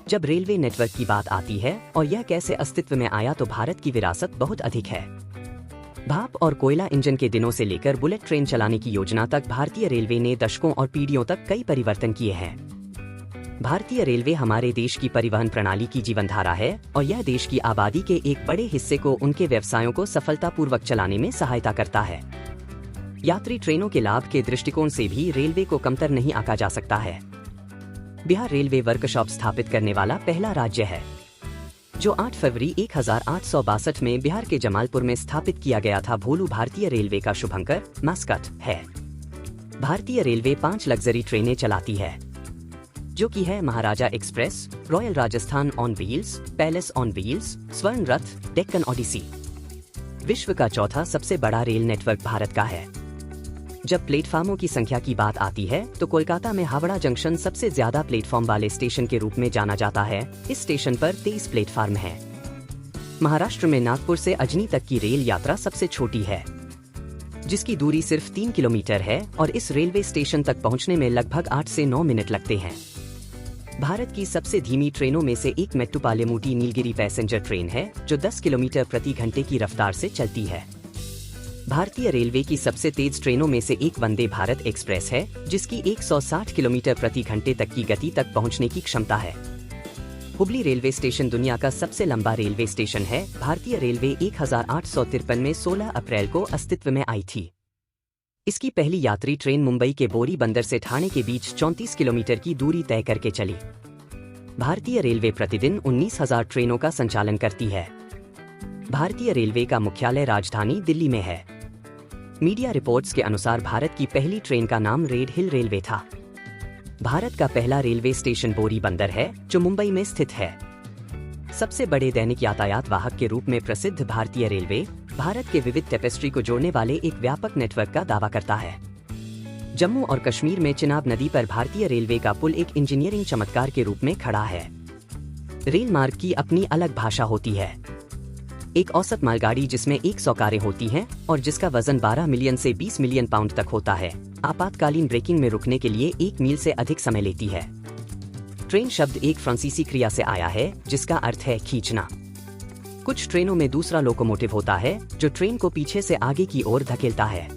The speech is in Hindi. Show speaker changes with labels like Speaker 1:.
Speaker 1: जब रेलवे नेटवर्क की बात आती है और यह कैसे अस्तित्व में आया तो भारत की विरासत बहुत अधिक है। भाप और कोयला इंजन के दिनों से लेकर बुलेट ट्रेन चलाने की योजना तक भारतीय रेलवे ने दशकों और पीढ़ियों तक कई परिवर्तन किए हैं। भारतीय रेलवे हमारे देश की परिवहन प्रणाली की जीवनधारा है और यह देश की आबादी के एक बड़े हिस्से को उनके व्यवसायों को सफलतापूर्वक चलाने में सहायता करता है। यात्री ट्रेनों के लाभ के दृष्टिकोण से भी रेलवे को कमतर नहीं आंका जा सकता है। बिहार रेलवे वर्कशॉप स्थापित करने वाला पहला राज्य है, जो 8 फरवरी 1862 में बिहार के जमालपुर में स्थापित किया गया था। भोलू भारतीय रेलवे का शुभंकर मास्कट है। भारतीय रेलवे 5 लग्जरी ट्रेनें चलाती है, जो कि है Maharaja express, royal Rajasthan on wheels, palace on wheels, Swarna Rath, Deccan Odissi. विश्व का चौथा सबसे बड़ा रेल नेटवर्क भारत का है। जब प्लेटफार्मों की संख्या की बात आती है तो कोलकाता में हावड़ा जंक्शन सबसे ज्यादा प्लेटफॉर्म वाले स्टेशन के रूप में जाना जाता है। इस स्टेशन पर 23 प्लेटफार्म है। महाराष्ट्र में नागपुर से अजनी तक की रेल यात्रा सबसे छोटी है, जिसकी दूरी सिर्फ 3 किलोमीटर है और इस रेलवे स्टेशन तक पहुंचने में लगभग 8 से 9 मिनट लगते हैं। भारत की सबसे धीमी ट्रेनों में से एक मेट्टुपालेमुटी नीलगिरी पैसेंजर ट्रेन है, जो 10 किलोमीटर प्रति घंटे की रफ्तार से चलती है। भारतीय रेलवे की सबसे तेज ट्रेनों में से एक वंदे भारत एक्सप्रेस है, जिसकी 160 किलोमीटर प्रति घंटे तक की गति तक पहुंचने की क्षमता है। हुबली रेलवे स्टेशन दुनिया का सबसे लंबा रेलवे स्टेशन है। भारतीय रेलवे 1853 में 16 अप्रैल को अस्तित्व में आई थी। इसकी पहली यात्री ट्रेन मुंबई के बोरी बंदर से ठाणे के बीच 34 किलोमीटर की दूरी तय करके चली। भारतीय रेलवे प्रतिदिन 19,000 ट्रेनों का संचालन करती है। भारतीय रेलवे का मुख्यालय राजधानी दिल्ली में है। मीडिया रिपोर्ट्स के अनुसार भारत की पहली ट्रेन का नाम रेड हिल रेलवे था। भारत का पहला रेलवे स्टेशन बोरी बंदर है, जो मुंबई में स्थित है। सबसे बड़े दैनिक यातायात वाहक के रूप में प्रसिद्ध भारतीय रेलवे भारत के विविध टेपेस्ट्री को जोड़ने वाले एक व्यापक नेटवर्क का दावा करता है। जम्मू और कश्मीर में चिनाब नदी पर भारतीय रेलवे का पुल एक इंजीनियरिंग चमत्कार के रूप में खड़ा है। रेल मार्ग की अपनी अलग भाषा होती है। एक औसत मालगाड़ी जिसमें 100 कारें होती हैं और जिसका वजन 12 मिलियन से 20 मिलियन पाउंड तक होता है, आपातकालीन ब्रेकिंग में रुकने के लिए 1 मील से अधिक समय लेती है। ट्रेन शब्द एक फ्रांसीसी क्रिया से आया है, जिसका अर्थ है खींचना। कुछ ट्रेनों में दूसरा लोकोमोटिव होता है, जो ट्रेन को पीछे से आगे की ओर धकेलता है।